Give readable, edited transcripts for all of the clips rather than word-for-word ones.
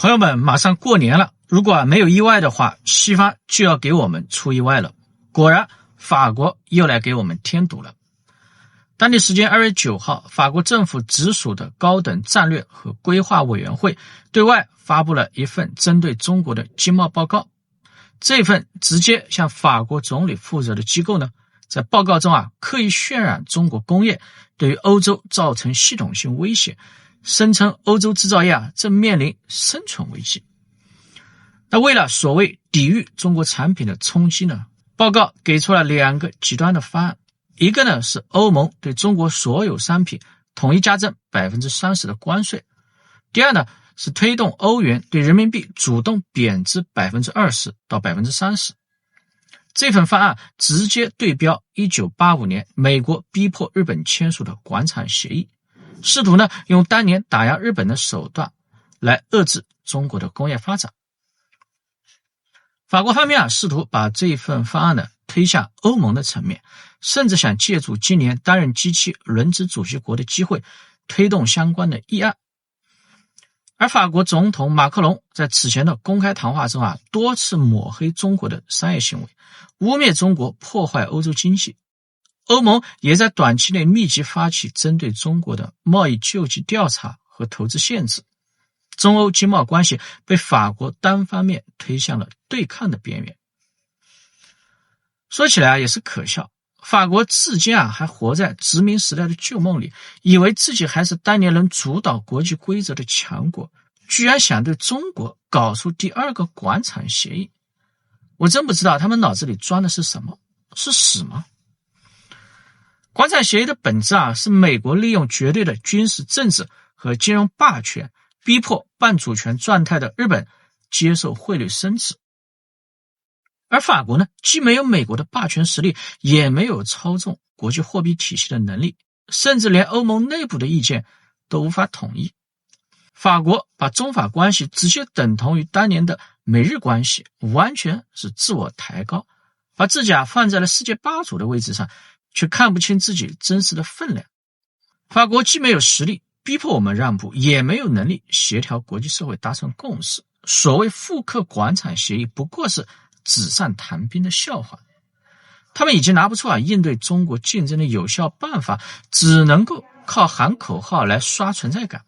朋友们，马上过年了，如果没有意外的话，西方就要给我们出意外了。果然，法国又来给我们添堵了。当地时间2月9号，法国政府直属的高等战略和规划委员会对外发布了一份针对中国的经贸报告。这份直接向法国总理负责的机构呢，在报告中刻意渲染中国工业对于欧洲造成系统性威胁，声称欧洲制造业正面临生存危机。那为了所谓抵御中国产品的冲击呢，报告给出了2个极端的方案。一个呢是欧盟对中国所有商品统一加征 30% 的关税。第二呢是推动欧元对人民币主动贬值 20% 到 30%。这份方案直接对标1985年美国逼迫日本签署的广场协议，试图呢用当年打压日本的手段来遏制中国的工业发展。法国方面试图把这份方案呢推向欧盟的层面，甚至想借助今年担任G7轮值主席国的机会推动相关的议案。而法国总统马克龙在此前的公开谈话中多次抹黑中国的商业行为，污蔑中国破坏欧洲经济。欧盟也在短期内密集发起针对中国的贸易救济调查和投资限制。中欧经贸关系被法国单方面推向了对抗的边缘。说起来也是可笑，法国至今还活在殖民时代的旧梦里，以为自己还是当年能主导国际规则的强国，居然想对中国搞出第2个广场协议。我真不知道他们脑子里装的是什么，是屎吗？广场协议的本质是美国利用绝对的军事政治和金融霸权，逼迫半主权状态的日本接受汇率升值。而法国呢，既没有美国的霸权实力，也没有操纵国际货币体系的能力，甚至连欧盟内部的意见都无法统一。法国把中法关系直接等同于当年的美日关系，完全是自我抬高，把自己放在了世界霸主的位置上，却看不清自己真实的分量。法国既没有实力逼迫我们让步，也没有能力协调国际社会达成共识。所谓复刻广场协议不过是纸上谈兵的笑话。他们已经拿不出应对中国竞争的有效办法，只能够靠喊口号来刷存在感。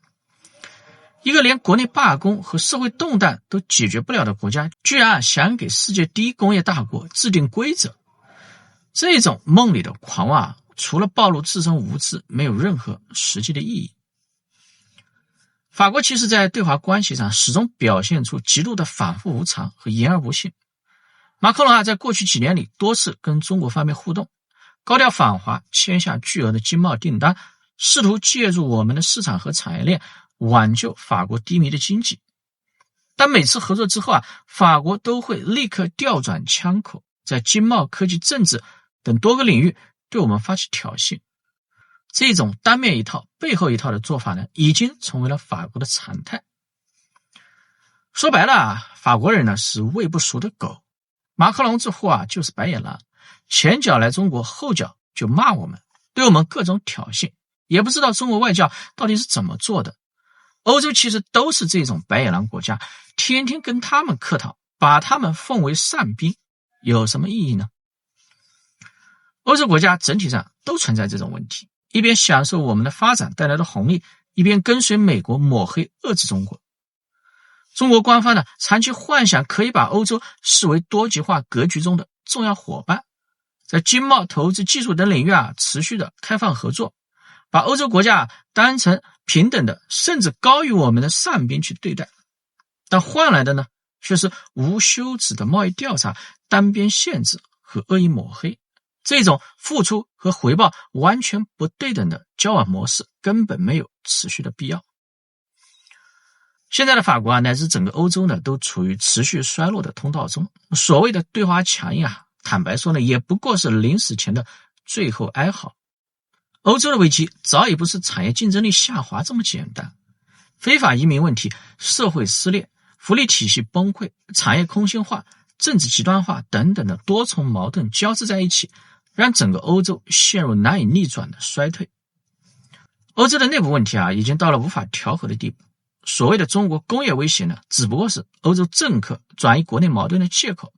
一个连国内罢工和社会动荡都解决不了的国家，居然想给世界第一工业大国制定规则。这种梦里的狂妄除了暴露自身无知，没有任何实际的意义。法国其实在对华关系上始终表现出极度的反复无常和言而无信。马克龙在过去几年里多次跟中国方面互动，高调访华，签下巨额的经贸订单，试图借助我们的市场和产业链挽救法国低迷的经济。但每次合作之后法国都会立刻调转枪口，在经贸、科技、政治等多个领域对我们发起挑衅。这种单面一套背后一套的做法呢，已经成为了法国的常态。说白了法国人呢是喂不熟的狗。马克龙这货就是白眼狼，前脚来中国，后脚就骂我们，对我们各种挑衅，也不知道中国外交到底是怎么做的。欧洲其实都是这种白眼狼国家，天天跟他们客套，把他们奉为上宾，有什么意义呢？欧洲国家整体上都存在这种问题，一边享受我们的发展带来的红利，一边跟随美国抹黑遏制中国。中国官方呢，长期幻想可以把欧洲视为多极化格局中的重要伙伴，在经贸、投资、技术等领域持续的开放合作，把欧洲国家当成平等的甚至高于我们的上宾去对待。但换来的呢，却是无休止的贸易调查、单边限制和恶意抹黑。这种付出和回报完全不对等的交往模式根本没有持续的必要。现在的法国乃至整个欧洲呢，都处于持续衰落的通道中。所谓的对华强硬坦白说呢，也不过是临死前的最后哀嚎。欧洲的危机早已不是产业竞争力下滑这么简单，非法移民问题、社会撕裂、福利体系崩溃、产业空心化、政治极端化等等的多重矛盾交织在一起，让整个欧洲陷入难以逆转的衰退。欧洲的内部问题已经到了无法调和的地步。所谓的中国工业威胁呢，只不过是欧洲政客转移国内矛盾的借口。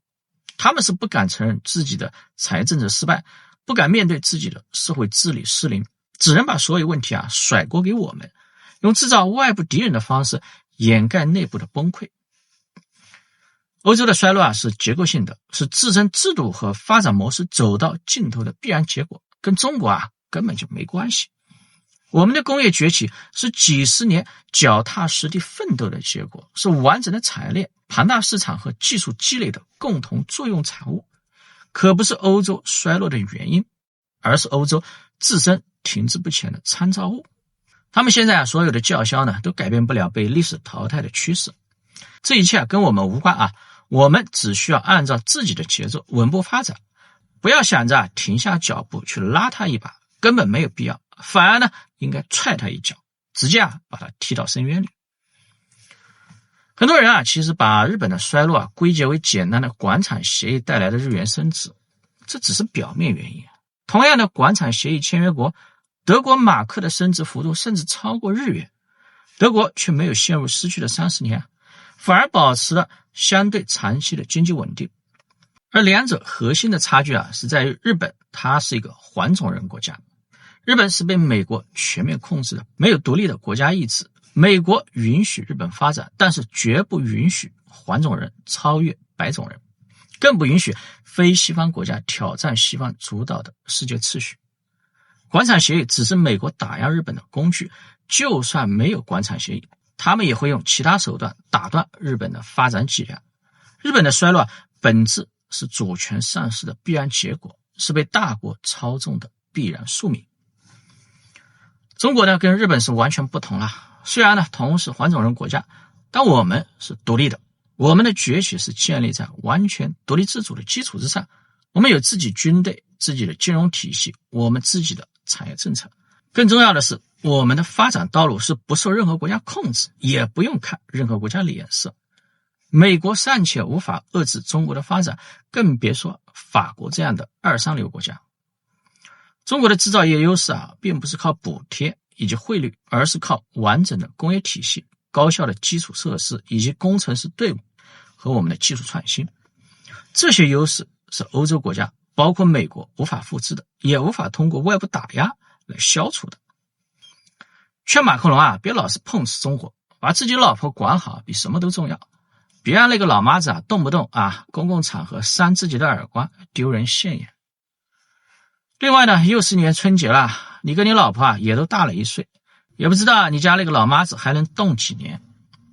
他们是不敢承认自己的财政的失败，不敢面对自己的社会治理失灵，只能把所有问题甩锅给我们，用制造外部敌人的方式掩盖内部的崩溃。欧洲的衰落是结构性的，是自身制度和发展模式走到尽头的必然结果，跟中国根本就没关系。我们的工业崛起是几十年脚踏实地奋斗的结果，是完整的产业链、庞大市场和技术积累的共同作用产物，可不是欧洲衰落的原因，而是欧洲自身停滞不前的参照物。他们现在所有的叫嚣呢，都改变不了被历史淘汰的趋势。这一切跟我们无关我们只需要按照自己的节奏稳步发展，不要想着停下脚步去拉他一把，根本没有必要，反而呢应该踹他一脚，直接把他踢到深渊里。很多人其实把日本的衰落归结为简单的广场协议带来的日元升值，这只是表面原因。同样的广场协议签约国德国马克的升值幅度甚至超过日元，德国却没有陷入失去的30年，反而保持了相对长期的经济稳定。而两者核心的差距是在于日本它是一个黄种人国家，日本是被美国全面控制的，没有独立的国家意志。美国允许日本发展，但是绝不允许黄种人超越白种人，更不允许非西方国家挑战西方主导的世界秩序。广场协议只是美国打压日本的工具，就算没有广场协议，他们也会用其他手段打断日本的发展脊梁。日本的衰落本质是主权丧失的必然结果，是被大国操纵的必然宿命。中国呢跟日本是完全不同虽然呢同是黄种人国家，但我们是独立的，我们的崛起是建立在完全独立自主的基础之上。我们有自己军队、自己的金融体系，我们自己的产业政策。更重要的是，我们的发展道路是不受任何国家控制，也不用看任何国家脸色。美国尚且无法遏制中国的发展，更别说法国这样的二三流国家。中国的制造业优势并不是靠补贴以及汇率，而是靠完整的工业体系、高效的基础设施以及工程师队伍和我们的技术创新。这些优势是欧洲国家包括美国无法复制的，也无法通过外部打压来消除的。劝马克龙别老是碰瓷中国，把自己老婆管好比什么都重要，别让那个老妈子动不动公共场合扇自己的耳光，丢人现眼。另外呢，又是年春节了，你跟你老婆也都大了1岁，也不知道你家那个老妈子还能冻几年，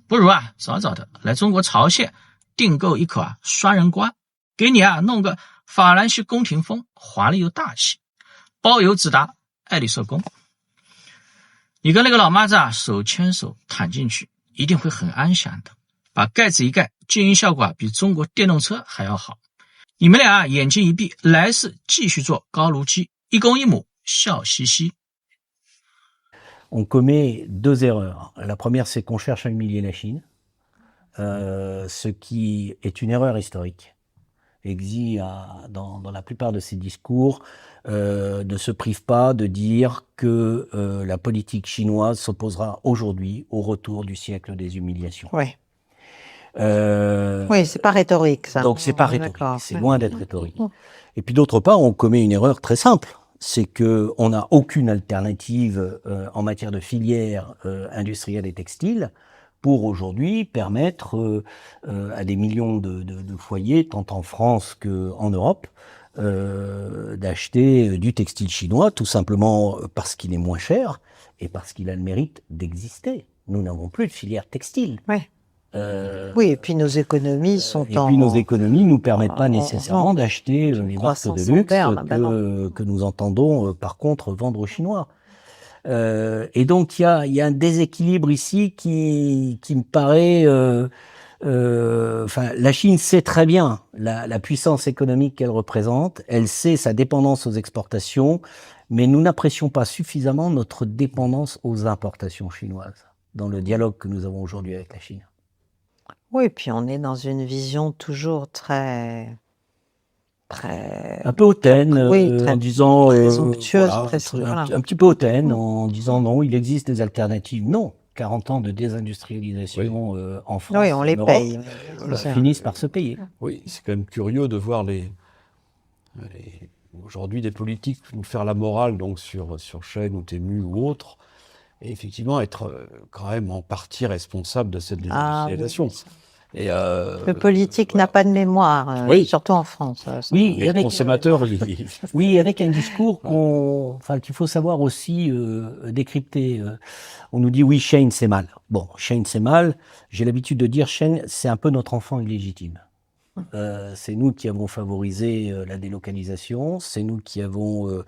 不如早早的来中国朝鲜订购一口双人棺，给你弄个法兰西宫廷风，华丽又大气，包邮直达爱丽舍宫。你跟那个老妈子手牵手躺进去，一定会很安详的，把盖子一盖，静音效果比中国电动车还要好。你们俩眼睛一闭，来世继续做高卢鸡，一公一母，笑嘻嘻。On commet 2 erreurs. La première, c'est qu'on cherche à humilier la Chine, ce qui est une erreur historique. Xi, dans la plupart de ses discours, ne se prive pas de dire que la politique chinoise s'opposera aujourd'hui au retour du siècle des humiliations. Oui. Oui, c'est pas rhétorique, ça. Donc c'est pas rhétorique, c'est loin d'être rhétorique. Et puis d'autre part, on commet une erreur très simple, c'est que on n'a aucune alternative en matière de filière industrielle et textile pour aujourd'hui permettre à des millions de foyers, tant en France qu'en Europe, d'acheter du textile chinois, tout simplement parce qu'il est moins cher et parce qu'il a le mérite d'exister. Nous n'avons plus de filière textile. Ouais. Oui, et puis nos économies sont et puis nos économies nous permettent pas nécessairement d'acheter les marques de luxe que nous entendons par contre vendre aux Chinois. Et donc il y a un déséquilibre ici qui me paraît. La Chine sait très bien la puissance économique qu'elle représente, elle sait sa dépendance aux exportations, mais nous n'apprécions pas suffisamment notre dépendance aux importations chinoises dans le dialogue que nous avons aujourd'hui avec la Chine. Oui, puis on est dans une vision toujours très un peu hautaine, en disant présomptueuse, un petit peu hautaine, en disant non, il existe des alternatives. Non, 40 ans de désindustrialisation en France, Oui, on les en Europe, paye. C'est ça. finissent par se payer. Oui, c'est quand même curieux de voir aujourd'hui des politiques nous faire la morale donc sur Shein ou Temu ou autres, et effectivement être quand même en partie responsable de cette Ah oui, désindustrialisation. ça. Et Le politique n'a pas de mémoire, Oui. surtout en France. Ça. Oui, les consommateurs, oui, avec un discours qu'il faut savoir aussi décrypter. On nous dit oui, Shein c'est mal. Bon, Shein c'est mal. J'ai l'habitude de dire Shein c'est un peu notre enfant illégitime. C'est nous qui avons favorisé la délocalisation, c'est nous qui avons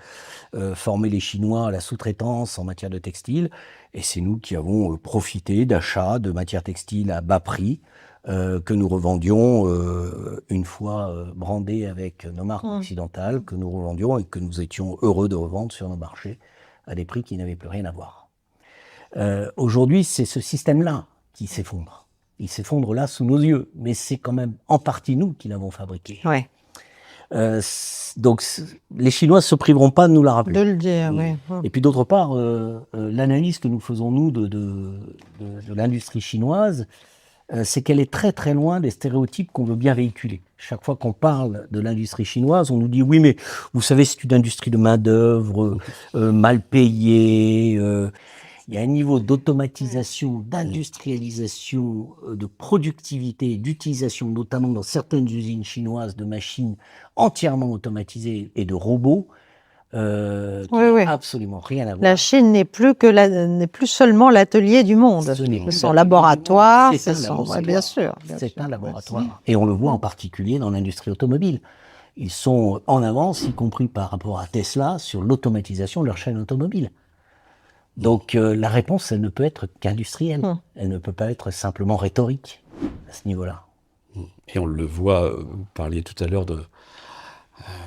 formé les Chinois à la sous-traitance en matière de textile, et c'est nous qui avons profité d'achats de matières textiles à bas prix que nous revendions une fois brandées avec nos marques occidentales, que nous revendions et que nous étions heureux de revendre sur nos marchés à des prix qui n'avaient plus rien à voir. Aujourd'hui, c'est ce système-là qui s'effondre. Il s'effondre là sous nos yeux, mais c'est quand même en partie nous qui l'avons fabriqué. Ouais. Donc les Chinois ne se priveront pas de nous la rappeler. De le dire, oui. Et puis d'autre part, l'analyse que nous faisons nous de l'industrie chinoise, c'est qu'elle est très très loin des stéréotypes qu'on veut bien véhiculer. Chaque fois qu'on parle de l'industrie chinoise, on nous dit oui, mais vous savez, c'est une industrie de main-d'œuvre, mal payée. Il y a un niveau d'automatisation, d'industrialisation, de productivité, d'utilisation, notamment dans certaines usines chinoises, de machines entièrement automatisées et de robots, Oui. absolument rien à voir. La Chine n'est plus seulement l'atelier du monde. Ce n'est plus C'est son laboratoire. C'est un laboratoire. Ouais, bien sûr. C'est un laboratoire. Et on le voit en particulier dans l'industrie automobile. Ils sont en avance, y compris par rapport à Tesla, sur l'automatisation de leur chaîne automobile. Donc la réponse, elle ne peut être qu'industrielle. Elle ne peut pas être simplement rhétorique à ce niveau-là. Et on le voit, vous parliez tout à l'heure de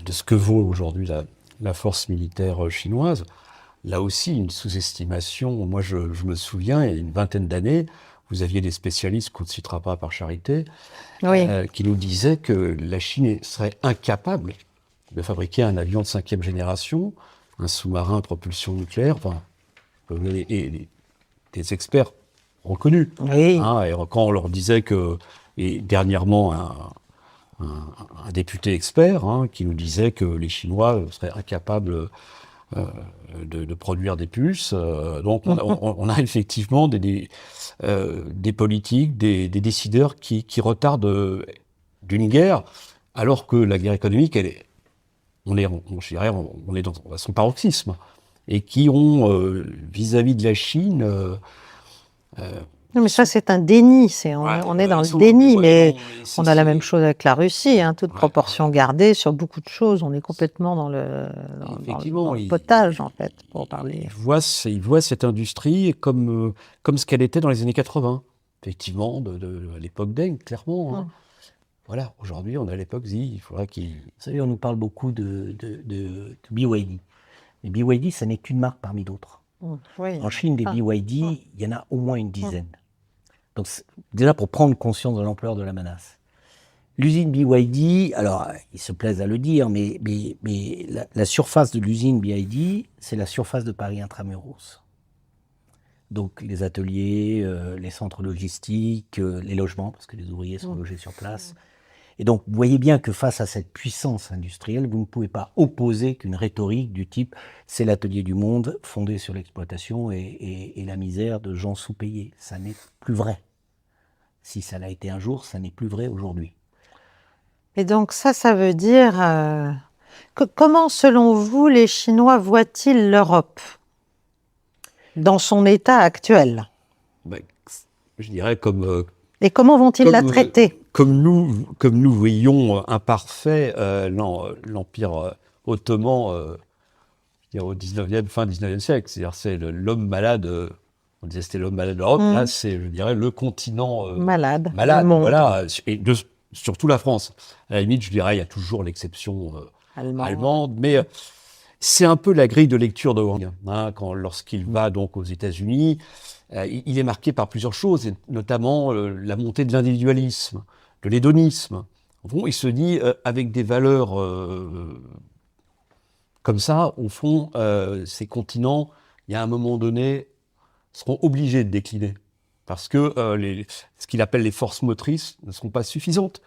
ce que vaut aujourd'hui la force militaire chinoise. Là aussi, une sous-estimation. Moi, je me souviens, il y a une vingtaine d'années, vous aviez des spécialistes qu'on ne citera pas par charité, qui nous disaient que la Chine serait incapable de fabriquer un avion de 5e génération, un sous-marin à propulsion nucléaire, enfin, et des experts reconnus. Oui. Hein, et quand on leur disait que, et dernièrement, un député expert qui nous disait que les Chinois seraient incapables de produire des puces. Donc on a effectivement des politiques, des décideurs qui retardent d'une guerre, alors que la guerre économique, on est à son paroxysme, et qui ont, vis-à-vis de la Chine... Non, mais ça, c'est un déni. On est dans le déni, mais on a la même chose avec la Russie, toute proportion gardée sur beaucoup de choses. On est complètement dans le potage, en fait, pour parler. Ils voient cette industrie comme ce qu'elle était dans les années 80, effectivement, à l'époque Deng, clairement. Voilà, aujourd'hui, on est à l'époque Xi, il faudra qu'il... Vous savez, on nous parle beaucoup de BYD. Mais BYD, ça n'est qu'une marque parmi d'autres. Oui, en Chine, des BYD, il y en a au moins une dizaine. Donc, déjà pour prendre conscience de l'ampleur de la menace. L'usine BYD, alors, ils se plaisent à le dire, mais la surface de l'usine BYD, c'est la surface de Paris intramuros. Donc, les ateliers, les centres logistiques, les logements, parce que les ouvriers sont logés sur place. Et donc, vous voyez bien que face à cette puissance industrielle, vous ne pouvez pas opposer qu'une rhétorique du type « c'est l'atelier du monde fondé sur l'exploitation et la misère de gens sous-payés ». Ça n'est plus vrai. Si ça l'a été un jour, ça n'est plus vrai aujourd'hui. Et donc ça veut dire... comment, selon vous, les Chinois voient-ils l'Europe dans son état actuel? Je dirais comme... Et comment vont-ils la traiter? Comme nous voyons imparfait l'Empire ottoman au 19e, fin 19e siècle. C'est-à-dire c'est l'homme malade, on disait c'était l'homme malade d'Europe, là c'est, je dirais, le continent malade, voilà, et surtout la France. À la limite, je dirais, il y a toujours l'exception allemande, mais c'est un peu la grille de lecture de Wang. Lorsqu'il va donc aux États-Unis, il est marqué par plusieurs choses, et notamment la montée de l'individualisme, de l'hédonisme. Bon, il se dit, avec des valeurs comme ça, au fond, ces continents, il y a un moment donné, seront obligés de décliner parce que ce qu'il appelle les forces motrices ne seront pas suffisantes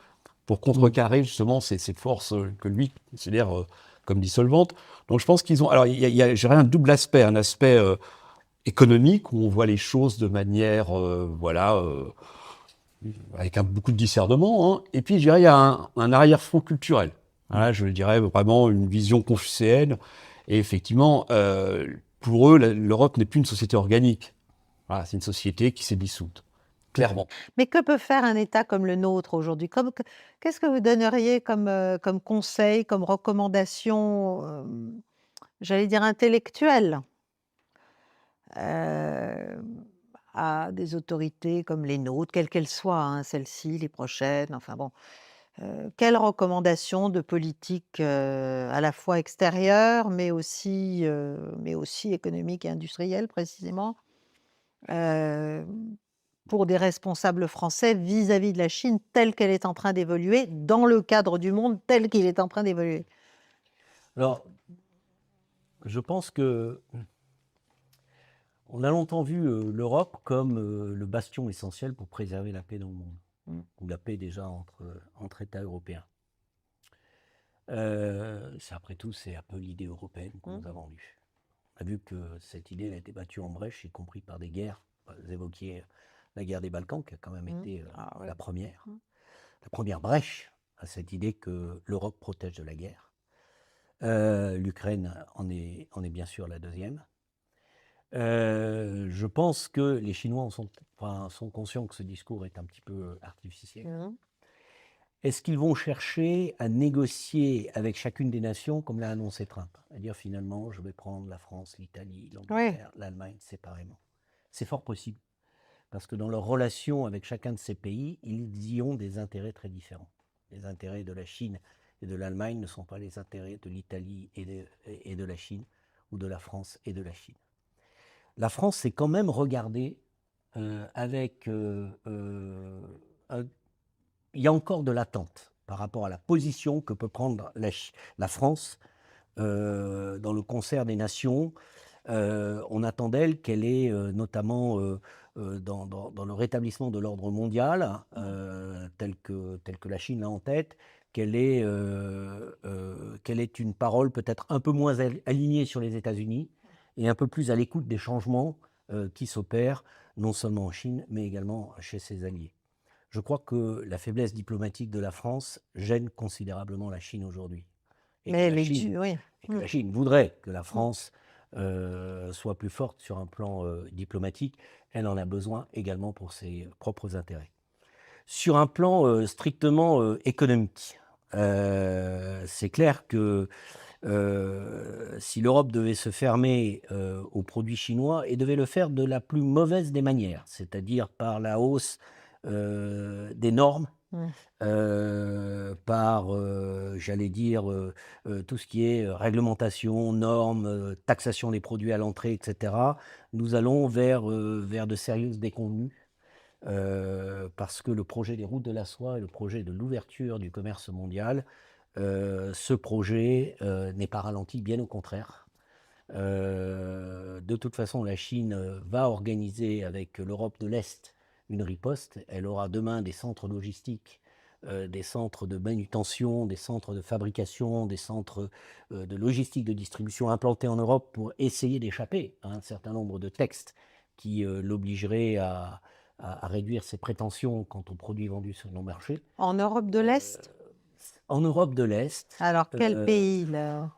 pour contrecarrer justement ces forces que lui considère comme dissolvantes. Donc je pense qu'ils ont... Alors, je dirais un double aspect, un aspect économique, où on voit les choses de manière, avec beaucoup de discernement, hein. Et puis, je dirais, il y a un arrière-fond culturel. Voilà, je dirais vraiment une vision confucéenne. Et effectivement, pour eux, l'Europe n'est plus une société organique. Voilà, c'est une société qui s'est dissoute. Clairement. Mais que peut faire un État comme le nôtre aujourd'hui? Qu'est-ce que vous donneriez comme conseil, comme recommandation, j'allais dire intellectuelle, à des autorités comme les nôtres, quelles qu'elles soient, hein, celles-ci, les prochaines, enfin bon. Quelles recommandations de politique à la fois extérieure, mais aussi économique et industrielle précisément, pour des responsables français vis-à-vis de la Chine telle qu'elle est en train d'évoluer, dans le cadre du monde tel qu'il est en train d'évoluer? Alors, je pense que on a longtemps vu l'Europe comme le bastion essentiel pour préserver la paix dans le monde, ou la paix déjà entre États européens. Après tout, c'est un peu l'idée européenne qu'on nous a vendue. On a vu que cette idée a été battue en brèche, y compris par des guerres. Vous évoquiez la guerre des Balkans, qui a quand même été la première brèche à cette idée que l'Europe protège de la guerre. L'Ukraine en est bien sûr la deuxième. Je pense que les Chinois sont conscients que ce discours est un petit peu artificiel. Est-ce qu'ils vont chercher à négocier avec chacune des nations comme l'a annoncé Trump? À dire finalement, je vais prendre la France, l'Italie, l'Angleterre, l'Allemagne séparément. C'est fort possible. Parce que dans leur relation avec chacun de ces pays, ils y ont des intérêts très différents. Les intérêts de la Chine et de l'Allemagne ne sont pas les intérêts de l'Italie et de la Chine, ou de la France et de la Chine. La France s'est quand même regardée avec... il y a encore de l'attente par rapport à la position que peut prendre la France dans le concert des nations. On attend d'elle qu'elle ait notamment dans le rétablissement de l'ordre mondial, tel que la Chine l'a en tête, qu'elle ait une parole peut-être un peu moins alignée sur les États-Unis et un peu plus à l'écoute des changements qui s'opèrent non seulement en Chine, mais également chez ses alliés. Je crois que la faiblesse diplomatique de la France gêne considérablement la Chine aujourd'hui. Et que la Chine voudrait que la France soit plus forte sur un plan diplomatique. Elle en a besoin également pour ses propres intérêts. Sur un plan strictement économique, c'est clair que si l'Europe devait se fermer aux produits chinois, et devait le faire de la plus mauvaise des manières, c'est-à-dire par la hausse des normes, par, j'allais dire, tout ce qui est réglementation, normes, taxation des produits à l'entrée, etc., nous allons vers de sérieuses déconvenues, parce que le projet des routes de la soie et le projet de l'ouverture du commerce mondial, ce projet n'est pas ralenti, bien au contraire. De toute façon, la Chine va organiser avec l'Europe de l'Est une riposte. Elle aura demain des centres logistiques, des centres de manutention, des centres de fabrication, des centres de logistique de distribution implantés en Europe pour essayer d'échapper à un certain nombre de textes qui l'obligeraient à réduire ses prétentions quant aux produits vendus sur nos marchés. En Europe de l'Est En Europe de l'Est. Alors, quel pays là?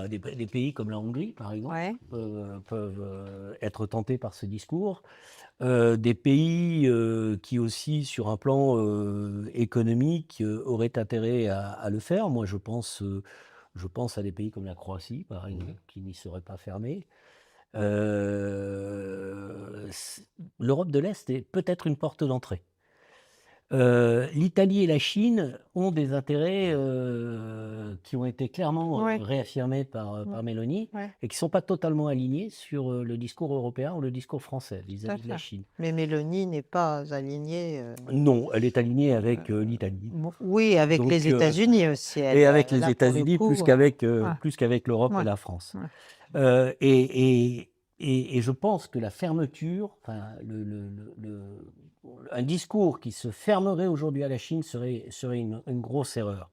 Des pays comme la Hongrie, par exemple, peuvent être tentés par ce discours. Des pays qui aussi, sur un plan économique, auraient intérêt à le faire. Moi, je pense à des pays comme la Croatie, par exemple, qui n'y seraient pas fermés. L'Europe de l'Est est peut-être une porte d'entrée. L'Italie et la Chine ont des intérêts qui ont été clairement réaffirmés par Meloni et qui ne sont pas totalement alignés sur le discours européen ou le discours français vis-à-vis de la Chine. Mais Meloni n'est pas alignée. Non, elle est alignée avec l'Italie. Oui, avec les États-Unis aussi. Et avec les États-Unis plus qu'avec l'Europe et la France. Et Et je pense que la fermeture, enfin, un discours qui se fermerait aujourd'hui à la Chine serait une grosse erreur.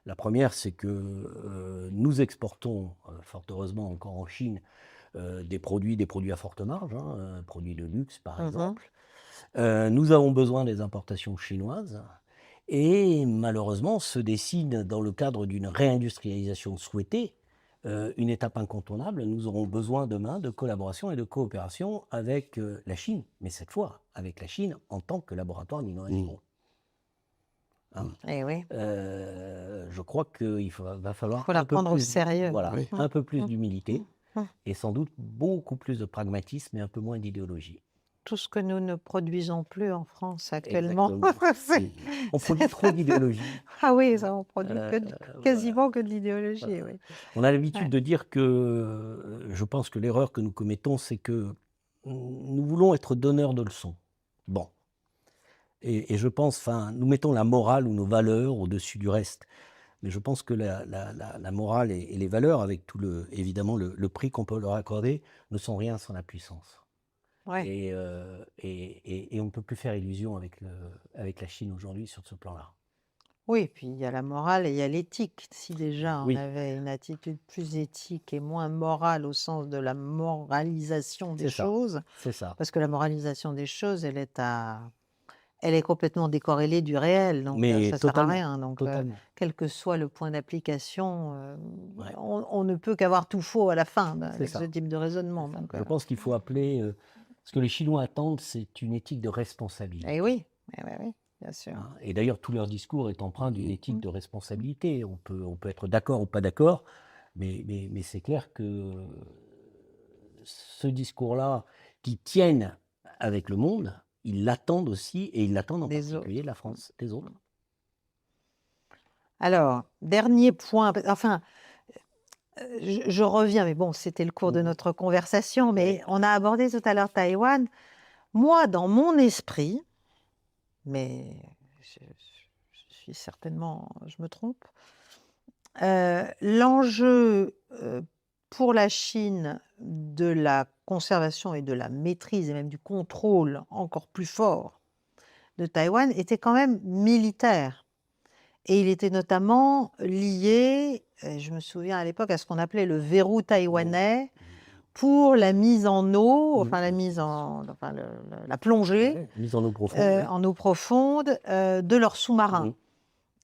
La première, c'est que nous exportons, fort heureusement encore en Chine, des produits à forte marge, produits de luxe par exemple. Nous avons besoin des importations chinoises. Et malheureusement, se dessine dans le cadre d'une réindustrialisation souhaitée, une étape incontournable. Nous aurons besoin demain de collaboration et de coopération avec la Chine, mais cette fois avec la Chine en tant que laboratoire d'innovation. Eh oui. Je crois qu'il va falloir la prendre au sérieux. Voilà, un peu plus d'humilité et sans doute beaucoup plus de pragmatisme et un peu moins d'idéologie. Tout ce que nous ne produisons plus en France actuellement. On produit trop d'idéologie. Ah oui, ça, on produit quasiment que de l'idéologie. Oui. On a l'habitude de dire que, je pense que l'erreur que nous commettons, c'est que nous voulons être donneurs de leçons. Bon. Et je pense, nous mettons la morale ou nos valeurs au-dessus du reste. Mais je pense que la morale et les valeurs, avec tout évidemment le prix qu'on peut leur accorder, ne sont rien sans la puissance. Ouais. Et on ne peut plus faire illusion avec la Chine aujourd'hui sur ce plan-là. Oui, puis il y a la morale et il y a l'éthique. Si déjà on avait une attitude plus éthique et moins morale au sens de la moralisation des choses, c'est ça. Parce que la moralisation des choses, elle est complètement décorrélée du réel, donc ça sert à rien. Donc, quel que soit le point d'application, on ne peut qu'avoir tout faux à la fin avec ce type de raisonnement. Donc, je pense qu'il faut appeler... ce que les Chinois attendent, c'est une éthique de responsabilité. Eh oui, bien sûr. Et d'ailleurs, tout leur discours est empreint d'une éthique de responsabilité. On peut être d'accord ou pas d'accord, mais c'est clair que ce discours-là, qui tienne avec le monde, ils l'attendent aussi, et ils l'attendent en particulier de la France, des autres. Alors, dernier point, enfin... Je reviens, mais bon, c'était le cours de notre conversation, mais on a abordé tout à l'heure Taïwan. Moi, dans mon esprit, mais je suis certainement, je me trompe, l'enjeu pour la Chine de la conservation et de la maîtrise, et même du contrôle encore plus fort de Taïwan, était quand même militaire. Et il était notamment lié, je me souviens à l'époque, à ce qu'on appelait le verrou taïwanais pour la mise en eau, la plongée mise en eau profonde, de leurs sous-marins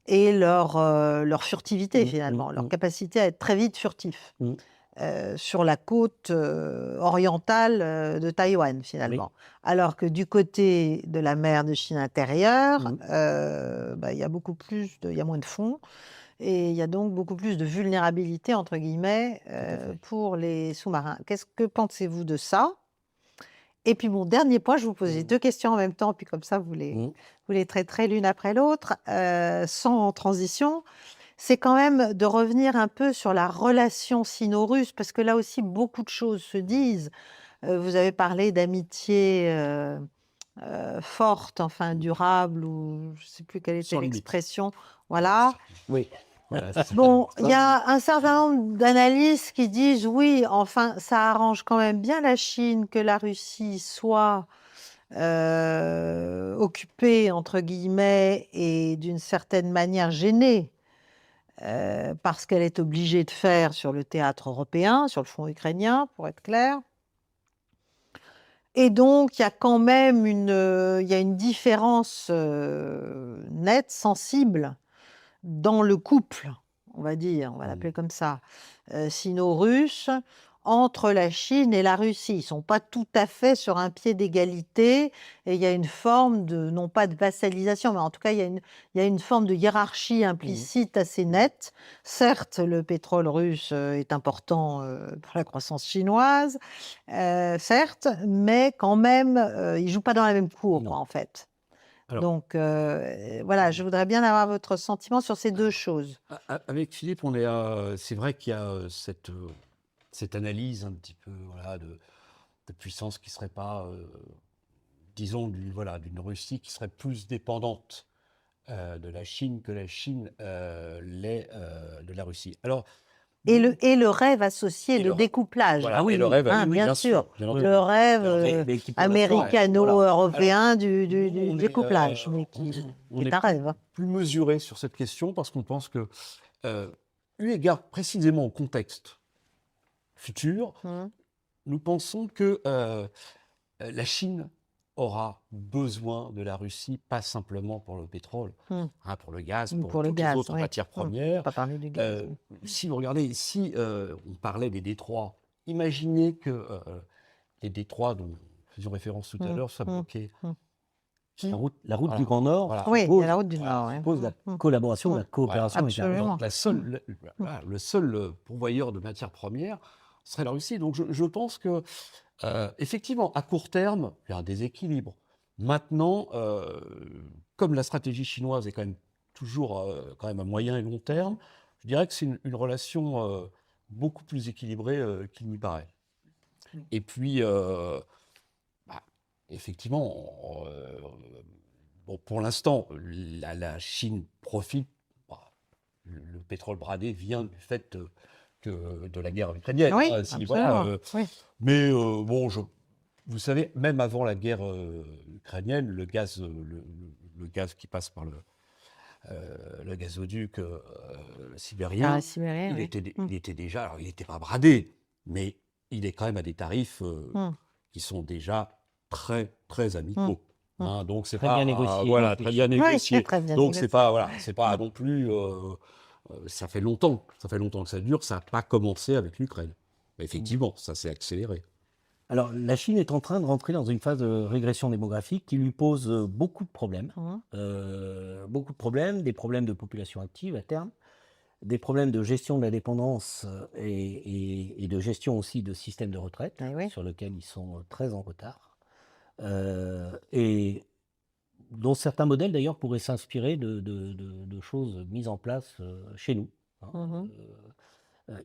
et leur furtivité finalement, leur capacité à être très vite furtifs sur la côte orientale de Taïwan finalement. Alors que du côté de la mer de Chine intérieure, il y a il y a moins de fonds et il y a donc beaucoup plus de vulnérabilité entre guillemets pour les sous-marins. Qu'est-ce que pensez-vous de ça? Et puis mon dernier point, je vous posais deux questions en même temps, puis comme ça vous les traiterez l'une après l'autre, sans transition. C'est quand même de revenir un peu sur la relation sino-russe, parce que là aussi, beaucoup de choses se disent. Vous avez parlé d'amitié forte, enfin durable, ou je ne sais plus quelle était l'expression. Voilà. Oui. Bon, il y a un certain nombre d'analystes qui disent oui, enfin, ça arrange quand même bien la Chine que la Russie soit occupée, entre guillemets, et d'une certaine manière gênée. Parce qu'elle est obligée de faire sur le théâtre européen, sur le front ukrainien, pour être clair. Et donc, il y a quand même une différence nette, sensible, dans le couple, on va l'appeler comme ça, sino-russe, entre la Chine et la Russie. Ils ne sont pas tout à fait sur un pied d'égalité et il y a une forme non pas de vassalisation, mais en tout cas, il y a une forme de hiérarchie implicite assez nette. Certes, le pétrole russe est important pour la croissance chinoise, certes, mais quand même, ils ne jouent pas dans la même cour, en fait. Alors, donc, je voudrais bien avoir votre sentiment sur ces deux choses. Avec Philippe, c'est vrai qu'il y a cette analyse un petit peu de puissance qui ne serait pas, disons, d'une Russie qui serait plus dépendante de la Chine que la Chine l'est de la Russie. Alors, Et le rêve associé, Et le découplage. Voilà, et le rêve, oui, bien sûr. bien entendu. Le rêve Mais qui, pour l'instant, américano-européen du nous, on est, découplage, mais on qui est est un rêve. plus mesuré sur cette question parce qu'on pense que, eu égard précisément au contexte futur, nous pensons que la Chine aura besoin de la Russie, pas simplement pour le pétrole, pour le gaz, pour le toutes gaz, les autres oui. matières premières. Pas parler du gaz. Si vous regardez, on parlait des détroits, imaginez que les détroits dont nous faisions référence tout à l'heure soient bloqués. La route Voilà. du Grand Nord Voilà. Oui, il y suppose, a la route du Nord. ouais. suppose la collaboration, la coopération avec la Absolument. Russie. Donc le seul pourvoyeur de matières premières serait la Russie. Donc je pense que effectivement, à court terme, il y a un déséquilibre. Maintenant, comme la stratégie chinoise est quand même toujours quand même à moyen et long terme, je dirais que c'est une relation beaucoup plus équilibrée qu'il n'y paraît. Et puis, effectivement, bon, pour l'instant, la Chine profite. Le pétrole bradé vient du fait de la guerre ukrainienne. Oui, Voilà, oui. mais bon, vous savez, même avant la guerre ukrainienne, le gaz qui passe par le gazoduc sibérien, Ah, sibérien, il oui. était déjà, alors il n'était pas bradé, mais il est quand même à des tarifs qui sont déjà très très amicaux. Hein, donc c'est Très pas bien négocié. voilà, très bien négocié. c'est très bien Donc négocié. c'est pas non plus. Ça fait longtemps que ça dure. Ça n'a pas commencé avec l'Ukraine. Mais effectivement, ça s'est accéléré. Alors, la Chine est en train de rentrer dans une phase de régression démographique qui lui pose beaucoup de problèmes. Des problèmes de population active à terme, des problèmes de gestion de la dépendance et de gestion aussi de systèmes de retraite, sur lesquels ils sont très en retard. Et dont certains modèles d'ailleurs pourraient s'inspirer de choses mises en place chez nous,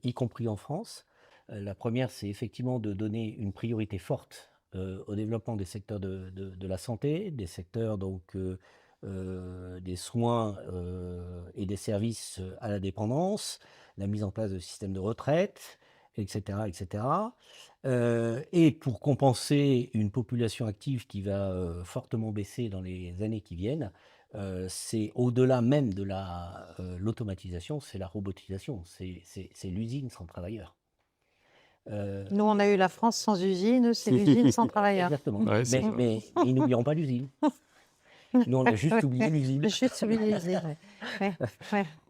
y compris en France. La première, c'est effectivement de donner une priorité forte au développement des secteurs de la santé, des secteurs donc des soins et des services à la dépendance, la mise en place de systèmes de retraite, etc., etc. Et pour compenser une population active qui va fortement baisser dans les années qui viennent, c'est au-delà même de l'automatisation, c'est la robotisation, c'est l'usine sans travailleurs. Nous, on a eu la France sans usine, c'est l'usine sans travailleurs. Exactement. Ouais, mais ils n'oublieront pas l'usine. Nous, on a juste oublié l'usine. Juste oublié l'usine. Ouais,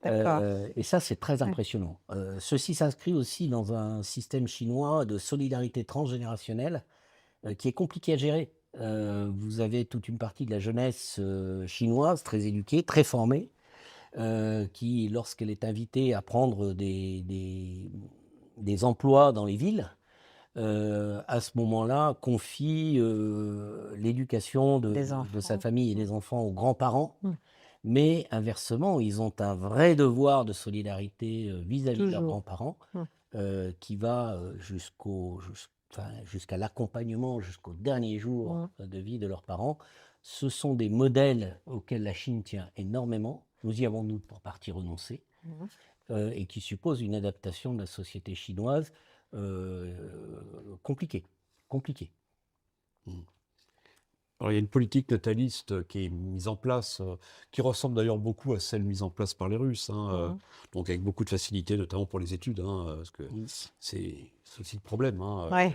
d'accord. Et ça, c'est très impressionnant. Ceci s'inscrit aussi dans un système chinois de solidarité transgénérationnelle qui est compliqué à gérer. Vous avez toute une partie de la jeunesse chinoise, très éduquée, très formée, qui, lorsqu'elle est invitée à prendre des emplois dans les villes, à ce moment-là, confie l'éducation de sa famille et des enfants aux grands-parents. Mais inversement, ils ont un vrai devoir de solidarité vis-à-vis de leurs grands-parents qui va jusqu'à l'accompagnement, jusqu'au dernier jour de vie de leurs parents. Ce sont des modèles auxquels la Chine tient énormément. Nous y avons, nous, pour partie renoncé, et qui supposent une adaptation de la société chinoise compliquée. Alors, il y a une politique nataliste qui est mise en place, qui ressemble d'ailleurs beaucoup à celle mise en place par les Russes, donc avec beaucoup de facilité, notamment pour les études, parce que c'est aussi le problème.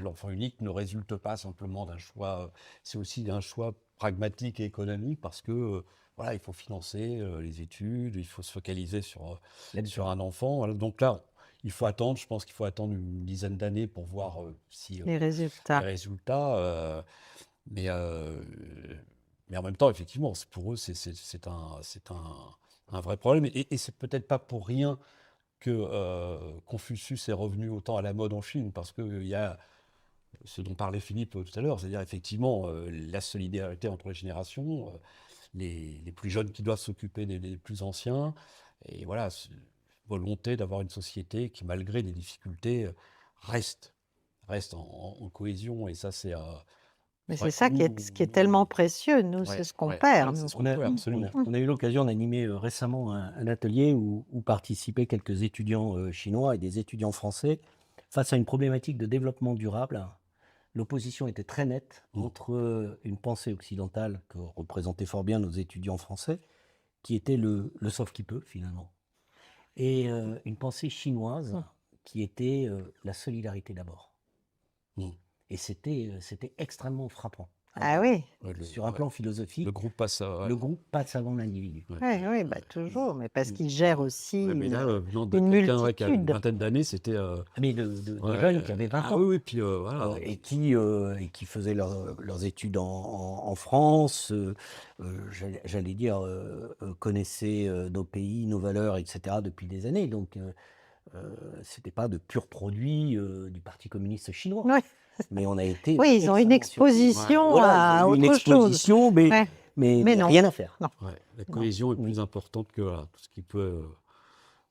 L'enfant unique ne résulte pas simplement d'un choix, c'est aussi d'un choix pragmatique et économique, parce que voilà, il faut financer les études, il faut se focaliser sur un enfant. Voilà. Donc là, il faut attendre, je pense qu'il faut attendre une dizaine d'années pour voir si les résultats. Mais en même temps, effectivement, pour eux, c'est un vrai problème. Et c'est peut-être pas pour rien que Confucius est revenu autant à la mode en Chine, parce qu'il y a ce dont parlait Philippe tout à l'heure, c'est-à-dire effectivement la solidarité entre les générations, les plus jeunes qui doivent s'occuper des plus anciens, et voilà, volonté d'avoir une société qui, malgré les difficultés, reste en cohésion. Et ça, c'est Mais c'est Ouais, ça ce qui est tellement précieux. Nous, c'est ce qu'on perd. c'est Nous. ce qu'on perd, absolument. On a eu l'occasion d'animer récemment un atelier où participaient quelques étudiants chinois et des étudiants français face à une problématique de développement durable. L'opposition était très nette entre une pensée occidentale que représentaient fort bien nos étudiants français, qui était le sauve qui peut finalement, et une pensée chinoise qui était la solidarité d'abord. Mm. Et c'était extrêmement frappant. Ah oui, Sur un plan philosophique, Le groupe passe à... le groupe passe avant l'individu. oui, bah, toujours. Mais parce qu'ils gèrent aussi mais là, venant de une quelqu'un qui a une multitude. vingtaine d'années, c'était... Mais de jeunes qui avaient 20 Ah ans. oui, puis voilà. Et qui faisaient leurs études en France, j'allais dire, connaissaient nos pays, nos valeurs, etc. depuis des années. Donc, c'était pas de purs produits du Parti communiste chinois. Ouais. Mais on a été. Oui, ils ont une exposition Voilà, à une autre exposition, chose. Ouais. mais non. rien à faire. Non. Ouais, la cohésion est plus importante que voilà, tout ce qui peut...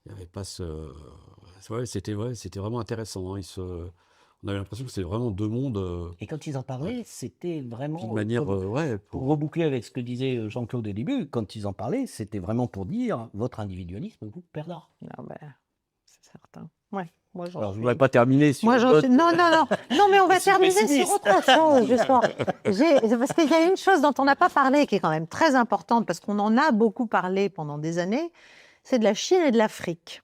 Il n'y avait pas ce... c'était vraiment intéressant. Hein. On avait l'impression que c'était vraiment deux mondes... Et quand ils en parlaient, c'était vraiment. d'une manière... pour reboucler avec ce que disait Jean-Claude au début, quand ils en parlaient, c'était vraiment pour dire votre individualisme vous perdra. Non, ben, c'est certain. Ouais. Moi, Alors, je ne voudrais pas terminer sur. Moi, j'en suis... Non, mais on va terminer sur autre chose, justement. Parce qu'il y a une chose dont on n'a pas parlé, qui est quand même très importante, parce qu'on en a beaucoup parlé pendant des années, c'est de la Chine et de l'Afrique.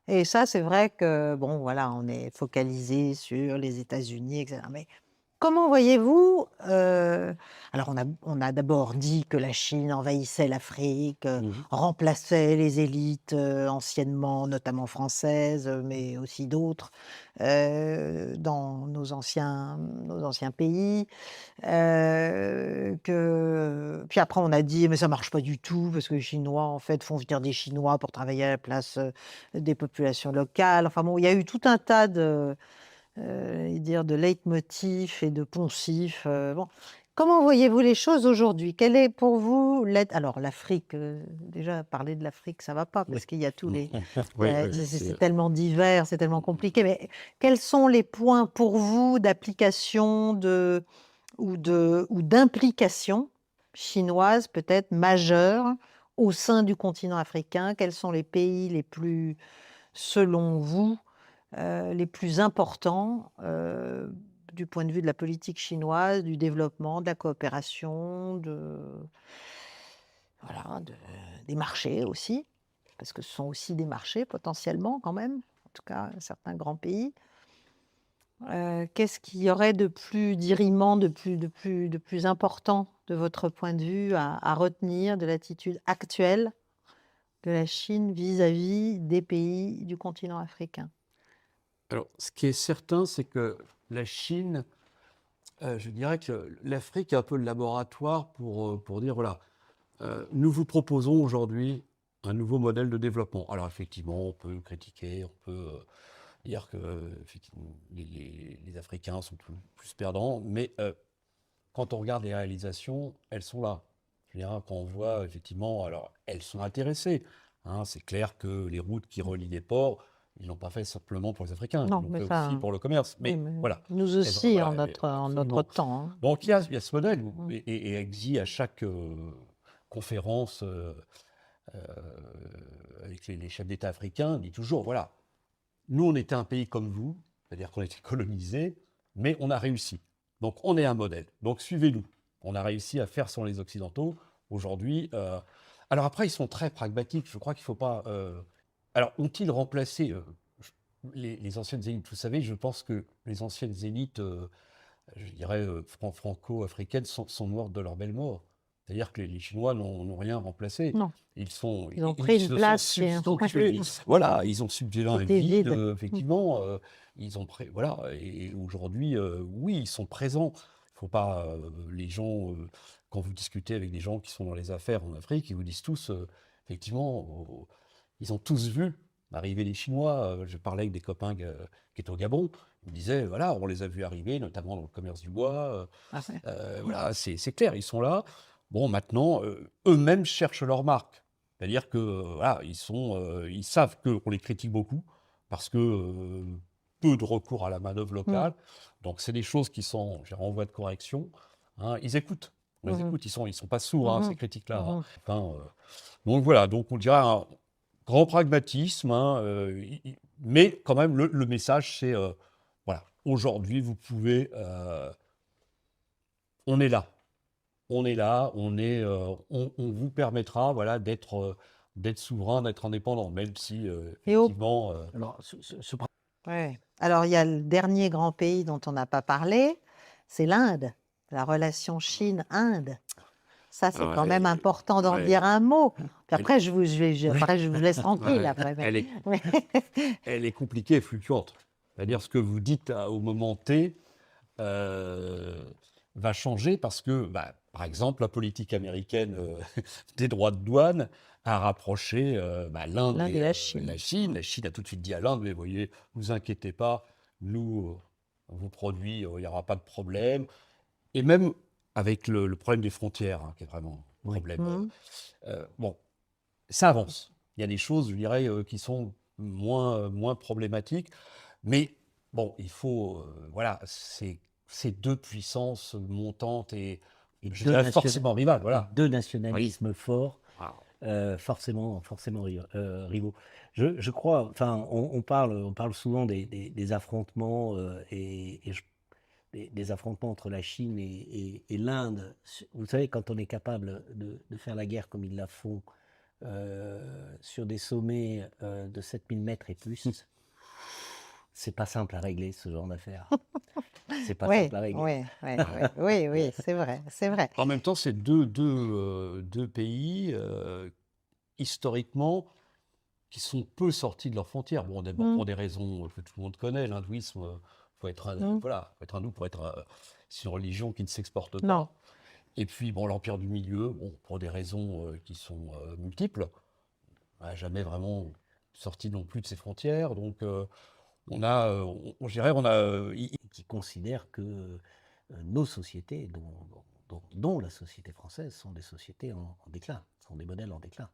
Et ça, c'est vrai que, bon, voilà, on est focalisé sur les États-Unis, etc. Mais comment voyez-vous alors, on a d'abord dit que la Chine envahissait l'Afrique, remplaçait les élites anciennement, notamment françaises, mais aussi d'autres, dans nos anciens pays. Puis après, on a dit, mais ça marche pas du tout, parce que les Chinois, en fait, font venir des Chinois pour travailler à la place des populations locales. Enfin bon, il y a eu tout un tas de leitmotifs et de poncifs. Bon. Comment voyez-vous les choses aujourd'hui? Quelle est pour vous l'aide? Alors l'Afrique, déjà parler de l'Afrique, ça va pas parce qu'il y a tous les, c'est tellement divers, c'est tellement compliqué. Mais quels sont les points pour vous d'application ou d'implication chinoise peut-être majeure au sein du continent africain? Quels sont les pays les plus, selon vous, les plus importants du point de vue de la politique chinoise, du développement, de la coopération, des marchés aussi, parce que ce sont aussi des marchés potentiellement quand même, en tout cas certains grands pays. Qu'est-ce qu'il y aurait de plus dirimant, de plus important de votre point de vue à retenir de l'attitude actuelle de la Chine vis-à-vis des pays du continent africain? Alors, ce qui est certain, c'est que la Chine, je dirais que l'Afrique est un peu le laboratoire pour dire, voilà, nous vous proposons aujourd'hui un nouveau modèle de développement. Alors, effectivement, on peut critiquer, on peut dire que les Africains sont plus perdants, mais quand on regarde les réalisations, elles sont là. Je veux dire, quand on voit, effectivement, alors, elles sont intéressées. Hein, c'est clair que les routes qui relient les ports, ils ne l'ont pas fait simplement pour les Africains, Non, ils l'ont mais fait ça, aussi pour le commerce. Mais voilà. Nous aussi, Voilà, en notre temps. Hein. Donc il y a ce modèle, et Exi, à chaque conférence avec les chefs d'État africains, dit toujours, voilà, nous on était un pays comme vous, c'est-à-dire qu'on était colonisé, mais on a réussi. Donc on est un modèle, donc suivez-nous. On a réussi à faire sans les Occidentaux. Aujourd'hui, alors après, ils sont très pragmatiques, je crois qu'il ne faut pas... Alors, ont-ils remplacé les anciennes élites? Vous savez, je pense que les anciennes élites, je dirais franco-africaines, sont mortes de leur belle mort. C'est-à-dire que les Chinois n'ont rien remplacé. Non. Ils ont pris une place. Voilà, ils ont subjugué un vide, effectivement. Ils ont voilà, et aujourd'hui, oui, ils sont présents. Il ne faut pas les gens, quand vous discutez avec des gens qui sont dans les affaires en Afrique, ils vous disent tous, effectivement, ils ont tous vu arriver les Chinois. Je parlais avec des copains qui étaient au Gabon. Ils me disaient, voilà, on les a vus arriver, notamment dans le commerce du bois. Voilà, c'est clair, ils sont là. Bon, maintenant, eux-mêmes cherchent leur marque. C'est-à-dire que voilà, ils savent qu'on les critique beaucoup parce que peu de recours à la manœuvre locale. Donc, c'est des choses qui sont, je dirais, en voie de correction. Hein. Ils écoutent. On les écoute. Ils sont pas sourds, hein, ces critiques-là. Hein. Enfin, donc, voilà. Donc, on dirait un grand pragmatisme. Hein, mais quand même, le message, c'est, voilà, aujourd'hui, vous pouvez... on est là. On est là. On vous permettra, voilà, d'être souverain, d'être indépendant, même si, effectivement... Alors, Ouais. Alors, il y a le dernier grand pays dont on n'a pas parlé, c'est l'Inde, la relation Chine-Inde. Ça, c'est quand même important d'en dire un mot. Puis après, je vous laisse tranquille. Après. Elle est compliquée et fluctuante. C'est-à-dire ce que vous dites au moment T va changer parce que, par exemple, la politique américaine des droits de douane a rapproché l'Inde et la Chine. La Chine a tout de suite dit à l'Inde, mais voyez, ne vous inquiétez pas, nous, vos produits, il n'y aura pas de problème. Et même avec le problème des frontières, hein, qui est vraiment un problème. Bon, ça avance. Il y a des choses, je dirais, qui sont moins problématiques. Mais bon, il faut, voilà, ces deux puissances montantes et je dirais forcément rivales. Voilà. Deux nationalismes forts. Forcément rivaux. Je crois, enfin, on parle souvent des affrontements des affrontements entre la Chine et l'Inde. Vous savez, quand on est capable de faire la guerre comme ils la font sur des sommets de 7000 mètres et plus, c'est pas simple à régler ce genre d'affaires. C'est pas simple à régler. Oui, c'est vrai. En même temps, c'est deux pays historiquement qui sont peu sortis de leurs frontières. Bon, d'abord pour des raisons que tout le monde connaît, l'hindouisme, faut être hindou pour être c'est une religion qui ne s'exporte pas. Non. Et puis bon, l'Empire du Milieu, bon, pour des raisons qui sont multiples, n'a jamais vraiment sorti non plus de ses frontières. Donc qui considèrent que nos sociétés, dont la société française, sont des sociétés en déclin, sont des modèles en déclin.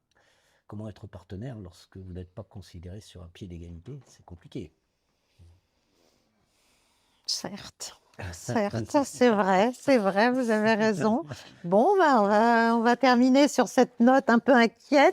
Comment être partenaire lorsque vous n'êtes pas considéré sur un pied d'égalité? C'est compliqué. Certes, c'est vrai, vous avez raison. Bon, on va terminer sur cette note un peu inquiète.